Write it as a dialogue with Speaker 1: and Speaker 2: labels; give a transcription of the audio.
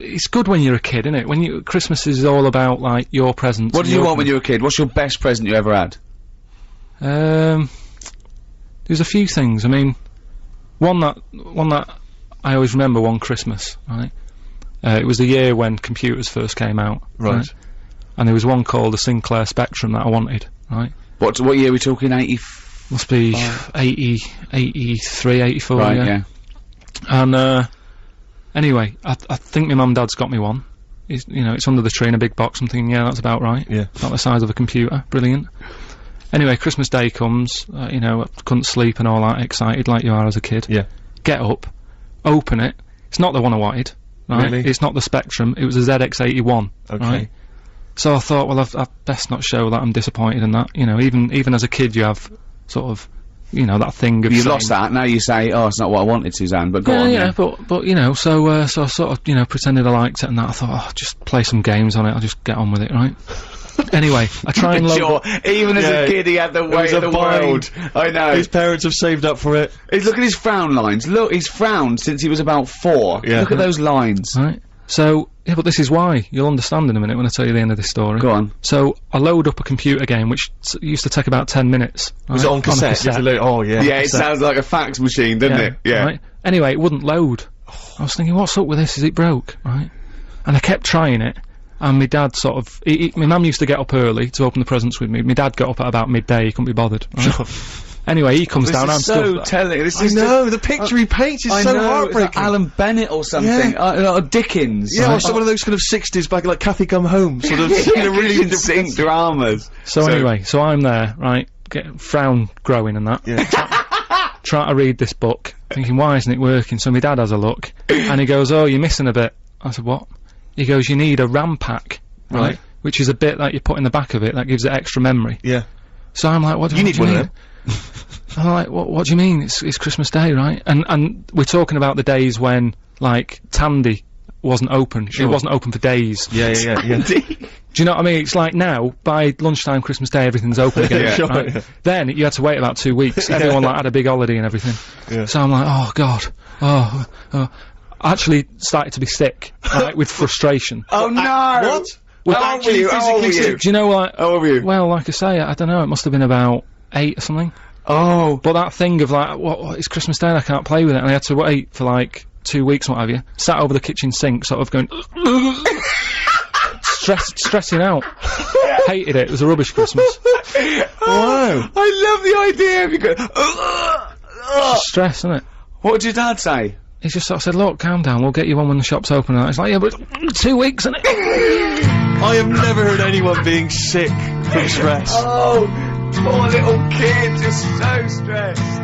Speaker 1: it's good when you're a kid, isn't it? Christmas is all about, like, your presents.
Speaker 2: What did you want when you were a kid? What's your best present you ever had?
Speaker 1: There's a few things. I mean, one that I always remember one Christmas, right? It was the year when computers first came out.
Speaker 3: Right.
Speaker 1: And there was one called the Sinclair Spectrum that I wanted, right?
Speaker 2: What year are we talking, 80?
Speaker 1: Must be 80, 83, 84,
Speaker 2: right,
Speaker 1: yeah. And, anyway, I think my mum and dad's got me one. It's under the tree in a big box. I'm thinking, yeah, that's about right.
Speaker 3: Yeah.
Speaker 1: About the size of a computer. Brilliant. Anyway, Christmas Day comes, I couldn't sleep and all that, excited like you are as a kid.
Speaker 3: Yeah.
Speaker 1: Get up, open it. It's not the one I wanted, right?
Speaker 3: Really?
Speaker 1: It's not the Spectrum, it was a ZX81,
Speaker 3: Okay.
Speaker 1: right? So I thought, well, I've best not show that I'm disappointed in that. Even as a kid you have sort of, that thing of
Speaker 2: You've
Speaker 1: saying,
Speaker 2: lost that, now you say, oh, it's not what I wanted, Suzanne, but go on.
Speaker 1: Yeah, but so I sort of, pretended I liked it and that. I thought, oh, just play some games on it, I'll just get on with it, right? Anyway, I try and load
Speaker 2: sure, even as a kid he had the weight of the world. I know.
Speaker 3: His parents have saved up for it.
Speaker 2: Look at his frown lines. Look, he's frowned since he was about 4.
Speaker 3: Yeah.
Speaker 2: Look at those lines.
Speaker 1: Right. So, yeah, but this is why. You'll understand in a minute when I tell you the end of this story.
Speaker 2: Go on.
Speaker 1: So, I load up a computer game, which used to take about 10 minutes.
Speaker 3: Was it on cassette? Oh, yeah.
Speaker 2: Yeah, it sounds like a fax machine, doesn't it? Yeah.
Speaker 1: Right? Anyway, it wouldn't load. I was thinking, what's up with this? Is it broke? Right? And I kept trying it. And my dad sort of, my mum used to get up early to open the presents with me. My dad got up at about midday, he couldn't be bothered. Right? Anyway, he comes down, I'm
Speaker 2: so telling. This is
Speaker 3: the picture he paints is so heartbreaking.
Speaker 2: It's like Alan Bennett or something, or Dickens.
Speaker 3: Yeah, or some of those kind of 60s back, like Kathy Come Home, sort of,
Speaker 2: really distinct dramas.
Speaker 1: So anyway, so I'm there, right, frown growing and that.
Speaker 3: Yeah.
Speaker 1: Trying to read this book, thinking, why isn't it working? So my dad has a look, and he goes, oh, you're missing a bit. I said, what? He goes, you need a RAM pack, right? Which is a bit that you put in the back of it that gives it extra memory.
Speaker 3: Yeah.
Speaker 1: So I'm like, what do you
Speaker 3: need
Speaker 1: mean?
Speaker 3: one of them.
Speaker 1: I'm like, what do you mean? It's Christmas Day, right? And we're talking about the days when, like, Tandy wasn't open.
Speaker 3: Sure.
Speaker 1: It wasn't open for days.
Speaker 3: Yeah.
Speaker 1: Do you know what I mean? It's like now, by lunchtime Christmas Day, everything's open again.
Speaker 3: Yeah, sure,
Speaker 1: right?
Speaker 3: yeah.
Speaker 1: Then, you had to wait about 2 weeks. Everyone, like, had a big holiday and everything.
Speaker 3: Yeah.
Speaker 1: So I'm like, oh, God. I actually started to be sick, right, with frustration.
Speaker 2: Oh, no!
Speaker 3: What?
Speaker 2: How old were you?
Speaker 1: Do you know what?
Speaker 2: How old were you?
Speaker 1: Well, like I say, I don't know, it must have been about 8 or something.
Speaker 2: Oh.
Speaker 1: But that thing of like, what it's Christmas Day and I can't play with it, and I had to wait for like 2 weeks and what have you, sat over the kitchen sink, sort of going, stressing out. Hated it, it was a rubbish Christmas.
Speaker 2: Wow. I love the idea of you going,
Speaker 1: It's stress, isn't it?
Speaker 2: What did your dad say?
Speaker 1: He just sort of said, look, calm down, we'll get you one when the shop's open. And it's like, yeah, but 2 weeks, isn't it?
Speaker 3: I have never heard anyone being sick from stress.
Speaker 2: Oh, poor little kid, just so stressed.